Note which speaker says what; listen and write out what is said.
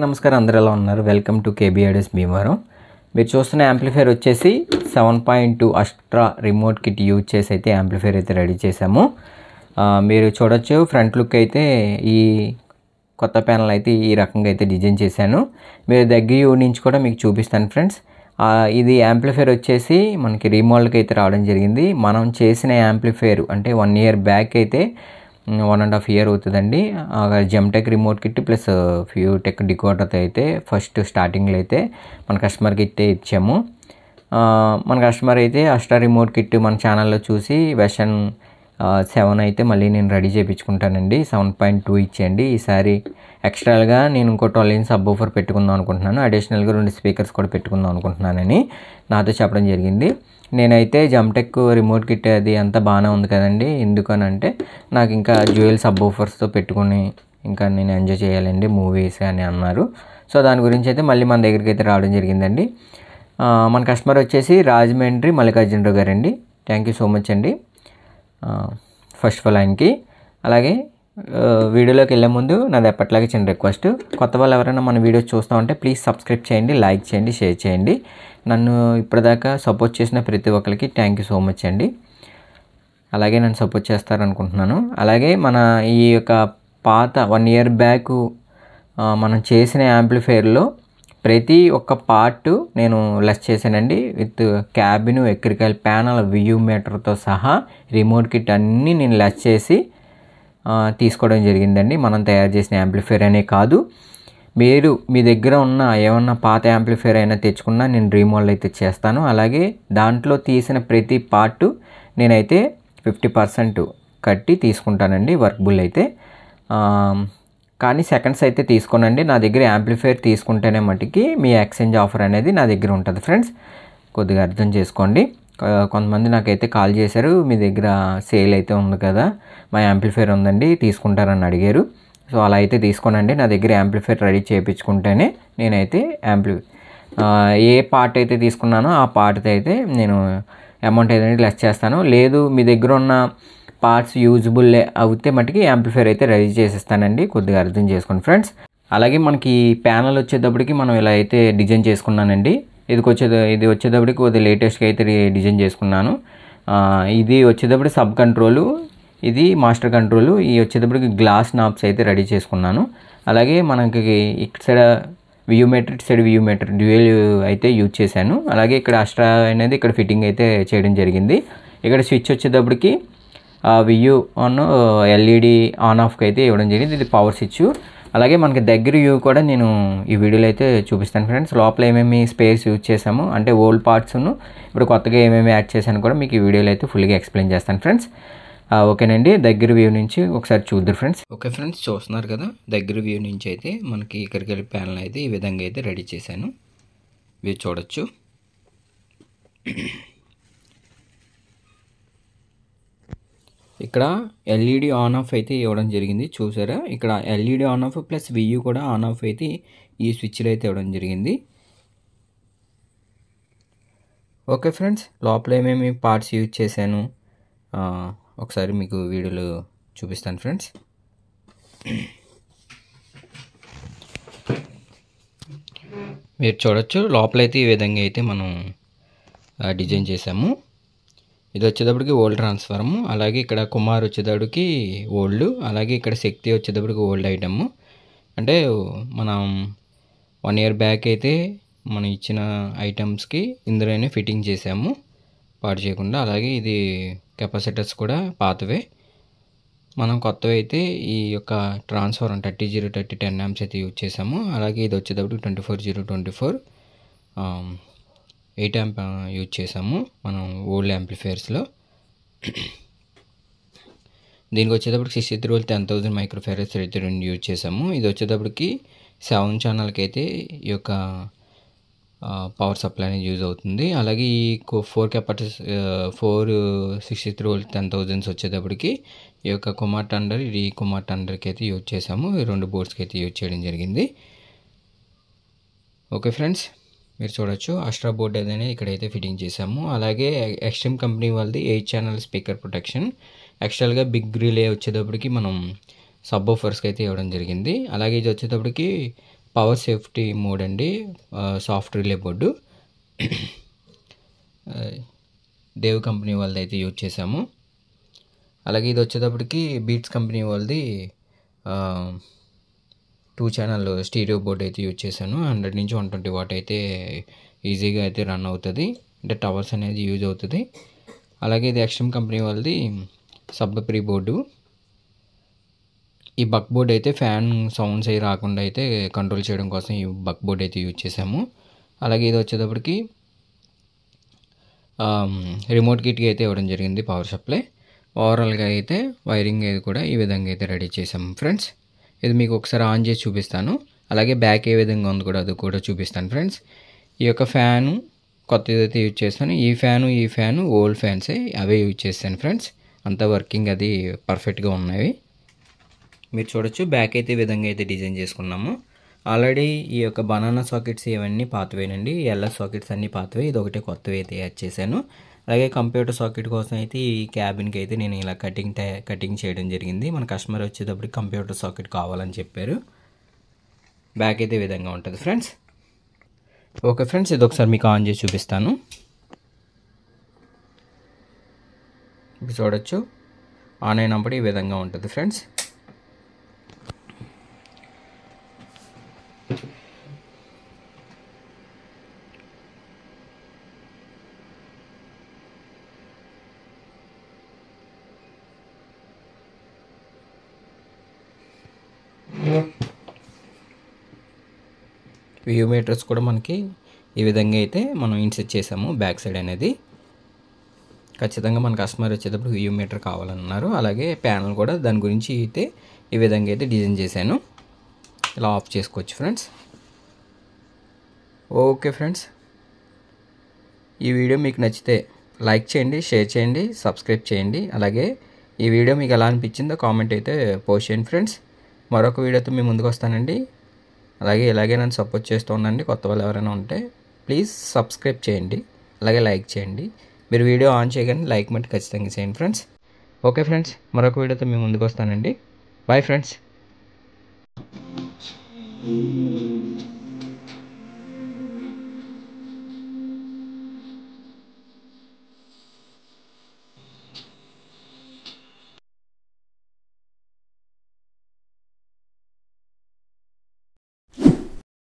Speaker 1: నమస్కారం, అందరూ ఎలా ఉన్నారు? Welcome to KBIDS Bhimavaram. మీరు చూస్తున్న యాంప్లిఫైర్ వచ్చేసి 7.2 అస్ట్రా రిమోట్ కిట్ యూజ్ చేసి అయితే యాంప్లిఫైర్ అయితే రెడీ చేసాము. మీరు చూడొచ్చు, ఫ్రంట్ లుక్ అయితే ఈ కొత్త ప్యానల్ అయితే ఈ రకంగా అయితే డిజైన్ చేశాను. మీరు దగ్గర నుంచి కూడా మీకు చూపిస్తాను ఫ్రెండ్స్. ఇది యాంప్లిఫైర్ వచ్చేసి మనకి రీమోడల్కి అయితే రావడం జరిగింది. మనం చేసిన యాంప్లిఫైర్ అంటే 1 year బ్యాక్ అయితే 1.5 year అవుతుందండి. జెమ్టెక్ రిమోట్ కిట్ ప్లస్ ఫ్యూటెక్ డికోడర్తో అయితే ఫస్ట్ స్టార్టింగ్లో అయితే మన కస్టమర్కి అయితే ఇచ్చాము. మన కస్టమర్ అయితే అస్ట్రా రిమోట్ కిట్ మన ఛానల్లో చూసి వెర్షన్ 7 అయితే మళ్ళీ నేను రెడీ చేయించుకుంటానండి. 7.2 ఇచ్చేయండి. ఈసారి ఎక్స్ట్రాగా నేను ఇంకో 12 inch సబ్ ఊఫర్ పెట్టుకుందాం అనుకుంటున్నాను. అడిషనల్గా 2 స్పీకర్స్ కూడా పెట్టుకుందాం అనుకుంటున్నానని నాతో చెప్పడం జరిగింది. నేనైతే జెమ్టెక్ రిమోట్ కిట్ అది అంతా బాగానే ఉంది కదండి, ఎందుకనంటే నాకు ఇంకా జ్యువెల్ సబ్ ఊఫర్స్తో పెట్టుకుని ఇంకా నేను ఎంజాయ్ చేయాలండి మూవీస్ అని అన్నారు. సో దాని గురించి అయితే మళ్ళీ మన దగ్గరికి అయితే రావడం జరిగిందండి. మన కస్టమర్ వచ్చేసి రాజమండ్రి మల్లికార్జునరావు గారండి. థ్యాంక్ యూ సో మచ్ అండి ఫస్ట్ ఆఫ్ ఆల్ ఆయనకి. అలాగే వీడియోలోకి వెళ్ళే ముందు నాది ఎప్పటిలాగే చిన్న రిక్వెస్ట్, కొత్త వాళ్ళు ఎవరైనా మన వీడియోస్ చూస్తూ ఉంటే ప్లీజ్ సబ్స్క్రైబ్ చేయండి, లైక్ చేయండి, షేర్ చేయండి. నన్ను ఇప్పటిదాకా సపోర్ట్ చేసిన ప్రతి ఒక్కరికి థ్యాంక్ యూ సో మచ్ అండి. అలాగే నన్ను సపోర్ట్ చేస్తారనుకుంటున్నాను. అలాగే మన ఈ యొక్క పాత 1 year బ్యాక్ మనం చేసిన యాంప్లిఫైర్లో ప్రతి ఒక్క పార్ట్ నేను లెస్ చేశానండి. With cabin, electrical panel, view మీటర్తో సహా రిమోట్ కిట్ అన్నీ నేను లెస్ చేసి తీసుకోవడం జరిగిందండి. మనం తయారు చేసిన యాంప్లిఫైర్ అనే కాదు, మీరు మీ దగ్గర ఉన్న ఏమన్నా పాత యాంప్లిఫైర్ అయినా తెచ్చుకున్నా నేను రీమోడల్ అయితే చేస్తాను. అలాగే దాంట్లో తీసిన ప్రతి పార్ట్ నేనైతే 50% కట్టి తీసుకుంటానండి వర్క్బుల్ అయితే. కానీ సెకండ్స్ అయితే తీసుకోనండి. నా దగ్గర యాంప్లిఫైర్ తీసుకుంటేనే మటుకి మీ ఎక్స్చేంజ్ ఆఫర్ అనేది నా దగ్గర ఉంటుంది ఫ్రెండ్స్, కొద్దిగా అర్థం చేసుకోండి. కొంతమంది నాకైతే కాల్ చేశారు, మీ దగ్గర సేల్ అయితే ఉంది కదా, మా యాంప్లిఫైర్ ఉందండి తీసుకుంటారని అడిగారు. సో అలా అయితే తీసుకోనండి. నా దగ్గర యాంప్లిఫైర్ రెడీ చేయించుకుంటేనే నేనైతే ఏ పార్ట్ అయితే తీసుకున్నానో ఆ పార్ట్తో అయితే నేను అమౌంట్ ఏదైనా లెస్ చేస్తాను. లేదు మీ దగ్గర ఉన్న పార్ట్స్ యూజబుల్ అవుతే మటుకి యాంప్లిఫైర్ అయితే రెడీ చేసేస్తానండి, కొద్దిగా అర్థం చేసుకోండి ఫ్రెండ్స్. అలాగే మనకి ప్యానల్ వచ్చేటప్పటికి మనం ఇలా అయితే డిజైన్ చేసుకున్నానండి. ఇది వచ్చేటప్పటికి కొద్దిగా లేటెస్ట్గా అయితే డిజైన్ చేసుకున్నాను. ఇది వచ్చేటప్పటికి సబ్ కంట్రోలు, ఇది మాస్టర్ కంట్రోలు, ఈ వచ్చేటప్పటికి గ్లాస్ నాబ్స్ అయితే రెడీ చేసుకున్నాను. అలాగే మనకి ఇటు సైడ్ వ్యూ మీటర్, ఇటు సైడ్ వ్యూ మీటర్ డ్యూయల్ అయితే యూజ్ చేశాను. అలాగే ఇక్కడ అస్ట్రా అనేది ఇక్కడ ఫిట్టింగ్ అయితే చేయడం జరిగింది. ఇక్కడ స్విచ్ వచ్చేటప్పటికి వ్యూ ఆన్ ఎల్ఈడి ఆన్ ఆఫ్కి అయితే ఇవ్వడం జరిగింది. ఇది పవర్ స్విచ్. అలాగే మనకి దగ్గర వ్యూ కూడా నేను ఈ వీడియోలో అయితే చూపిస్తాను ఫ్రెండ్స్. లోపల ఏమేమి స్పేస్ యూజ్ చేసాము అంటే ఓల్డ్ పార్ట్స్ను ఇప్పుడు కొత్తగా ఏమేమి యాడ్ చేశాను కూడా మీకు ఈ వీడియోలో అయితే ఫుల్గా ఎక్స్ప్లెయిన్ చేస్తాను ఫ్రెండ్స్. ఓకేనండి, దగ్గర వ్యూ నుంచి ఒకసారి చూద్దరు ఫ్రెండ్స్. ఓకే ఫ్రెండ్స్, చూస్తున్నారు కదా, దగ్గర వ్యూ నుంచి అయితే మనకి ఇక్కడికి వెళ్ళి ప్యానల్ అయితే ఈ విధంగా అయితే రెడీ చేశాను. వ్యూ చూడొచ్చు. ఇక్కడ ఎల్ఈడి ఆన్ ఆఫ్ అయితే ఇవ్వడం జరిగింది, చూసారా? ఇక్కడ LED on off plus view కూడా ఆన్ ఆఫ్ అయితే ఈ స్విచ్లో అయితే ఇవ్వడం జరిగింది. ఓకే ఫ్రెండ్స్, లోపల ఏమేమి పార్ట్స్ యూజ్ చేశాను ఒకసారి మీకు వీడియోలో చూపిస్తాను ఫ్రెండ్స్. మీరు చూడొచ్చు, లోపలైతే ఈ విధంగా అయితే మనం డిజైన్ చేసాము. ఇది వచ్చేటప్పటికి ఓల్డ్ ట్రాన్స్ఫార్ము, అలాగే ఇక్కడ కుమార్ వచ్చేటప్పటికి ఓల్డ్, అలాగే ఇక్కడ శక్తి వచ్చేటప్పటికి ఓల్డ్ ఐటమ్. అంటే మనం 1 year బ్యాక్ అయితే మనం ఇచ్చిన ఐటమ్స్కి ఇందులోనే ఫిట్టింగ్ చేసాము పాడు చేయకుండా. అలాగే ఇది కెపాసిటర్స్ కూడా పాతవే, మనం కొత్తవి అయితే ఈ యొక్క ట్రాన్స్ఫార్మర్ 30-30 10 amps అయితే యూజ్ చేసాము. అలాగే ఇది వచ్చేటప్పటికి 24-0-24 8 amp యూజ్ చేసాము మనం ఓల్డ్ యాంప్లిఫైర్స్లో. దీనికి వచ్చేటప్పటికి 63 volt 10,000 మైక్రోఫారడ్స్ అయితే 2 యూజ్ చేసాము. ఇది వచ్చేటప్పటికి 7 channelకి అయితే ఈ యొక్క పవర్ సప్లై అనేది యూజ్ అవుతుంది. అలాగే ఈ 4 కెపాసిటర్స్ 63 volt 10,000 వచ్చేటప్పటికి ఈ యొక్క కుమార్ టండర్, ఇది కుమార్ టండర్కి అయితే యూజ్ చేసాము. ఈ 2 బోర్డ్స్కి అయితే యూజ్ చేయడం జరిగింది. ఓకే ఫ్రెండ్స్, మీరు చూడొచ్చు అస్ట్రా బోర్డ్ అనేది ఇక్కడైతే ఫిట్టింగ్ చేసాము. అలాగే ఎక్స్ట్రీమ్ కంపెనీ వాళ్ళది 8 channel స్పీకర్ ప్రొటెక్షన్, ఎక్స్ట్రాగా బిగ్ రిలే వచ్చేటప్పటికి మనం సబ్ ఊఫర్స్కి అయితే ఇవ్వడం జరిగింది. అలాగే ఇది వచ్చేటప్పటికి పవర్ సేఫ్టీ మోడ్ అండి, soft relay board. Dev company వాళ్ళది అయితే యూజ్ చేసాము. అలాగే ఇది వచ్చేటప్పటికి బీట్స్ కంపెనీ వాళ్ళది 2 ఛానల్ స్టీరియో బోర్డ్ అయితే యూజ్ చేశాను. 100 నుంచి 120 వాట్ అయితే ఈజీగా అయితే రన్ అవుతుంది, అంటే టవర్స్ అనేది యూజ్ అవుతుంది. అలాగే ఇది ఎక్స్ట్రీమ్ కంపెనీ వాళ్ళది సబ్ ప్రీ బోర్డు. ఈ బక్ బోర్డ్ అయితే ఫ్యాన్ సౌండ్స్ అవి రాకుండా అయితే కంట్రోల్ చేయడం కోసం ఈ బక్ బోర్డ్ అయితే యూజ్ చేసాము. అలాగే ఇది వచ్చేటప్పటికి రిమోట్ కిట్కి అయితే ఇవ్వడం జరిగింది పవర్ సప్లై. ఓవరాల్గా అయితే వైరింగ్ అయితే కూడా ఈ విధంగా అయితే రెడీ చేసాము ఫ్రెండ్స్. ఇది మీకు ఒకసారి ఆన్ చేసి చూపిస్తాను. అలాగే బ్యాక్ ఏ విధంగా ఉంది కూడా అది కూడా చూపిస్తాను ఫ్రెండ్స్. ఈ యొక్క ఫ్యాను కొత్తది అయితే యూజ్ చేస్తాను. ఈ ఫ్యాను ఓల్డ్ ఫ్యాన్సే, అవే యూజ్ చేస్తాను ఫ్రెండ్స్. అంతా వర్కింగ్ అది పర్ఫెక్ట్గా ఉన్నాయి. మీరు చూడొచ్చు బ్యాక్ అయితే ఈ విధంగా అయితే డిజైన్ చేసుకున్నాము. ఆల్రెడీ ఈ యొక్క బనానా సాకెట్స్ ఇవన్నీ పాతవేనండి, ఎల్ఎస్ సాకెట్స్ అన్నీ పాతవే. ఇది ఒకటే కొత్తవి అయితే యాడ్ చేశాను. అలాగే కంప్యూటర్ సాకెట్ కోసం అయితే ఈ క్యాబిన్కి అయితే నేను ఇలా కటింగ్ చేయడం జరిగింది. మన కస్టమర్ వచ్చేటప్పుడు కంప్యూటర్ సాకెట్ కావాలని చెప్పారు. బ్యాక్ అయితే ఈ విధంగా ఉంటుంది ఫ్రెండ్స్. ఓకే ఫ్రెండ్స్, ఇది ఒకసారి మీకు ఆన్ చేసి చూపిస్తాను. ఇప్పుడు చూడొచ్చు ఆన్ అయినప్పుడు ఈ విధంగా ఉంటుంది ఫ్రెండ్స్. వ్యూ మీటర్స్ కూడా మనకి ఈ విధంగా అయితే మనం ఇన్సెట్ చేసాము బ్యాక్ సైడ్ అనేది. ఖచ్చితంగా మన కస్టమర్ వచ్చేటప్పుడు వ్యూ మీటర్ కావాలన్నారు. అలాగే ప్యానల్ కూడా దాని గురించి అయితే ఈ విధంగా అయితే డిజైన్ చేశాను. ఇలా ఆఫ్ చేసుకోవచ్చు ఫ్రెండ్స్. ఓకే ఫ్రెండ్స్, ఈ వీడియో మీకు నచ్చితే లైక్ చేయండి, షేర్ చేయండి, సబ్స్క్రైబ్ చేయండి. అలాగే ఈ వీడియో మీకు ఎలా అనిపించిందో కామెంట్ అయితే పోస్ట్ చేయండి ఫ్రెండ్స్. మరొక వీడియోతో మీ ముందుకు వస్తానండి. అలాగే ఇలాగే నన్ను సపోర్ట్ చేస్తూ ఉండండి. కొత్త వాళ్ళు ఎవరైనా ఉంటే ప్లీజ్ సబ్స్క్రైబ్ చేయండి, అలాగే లైక్ చేయండి. మీరు వీడియో ఆన్ చేయగానే లైక్ మట్టి ఖచ్చితంగా చేయండి ఫ్రెండ్స్. ఓకే ఫ్రెండ్స్, మరొక వీడియోతో మీ ముందుకు వస్తానండి. Bye friends.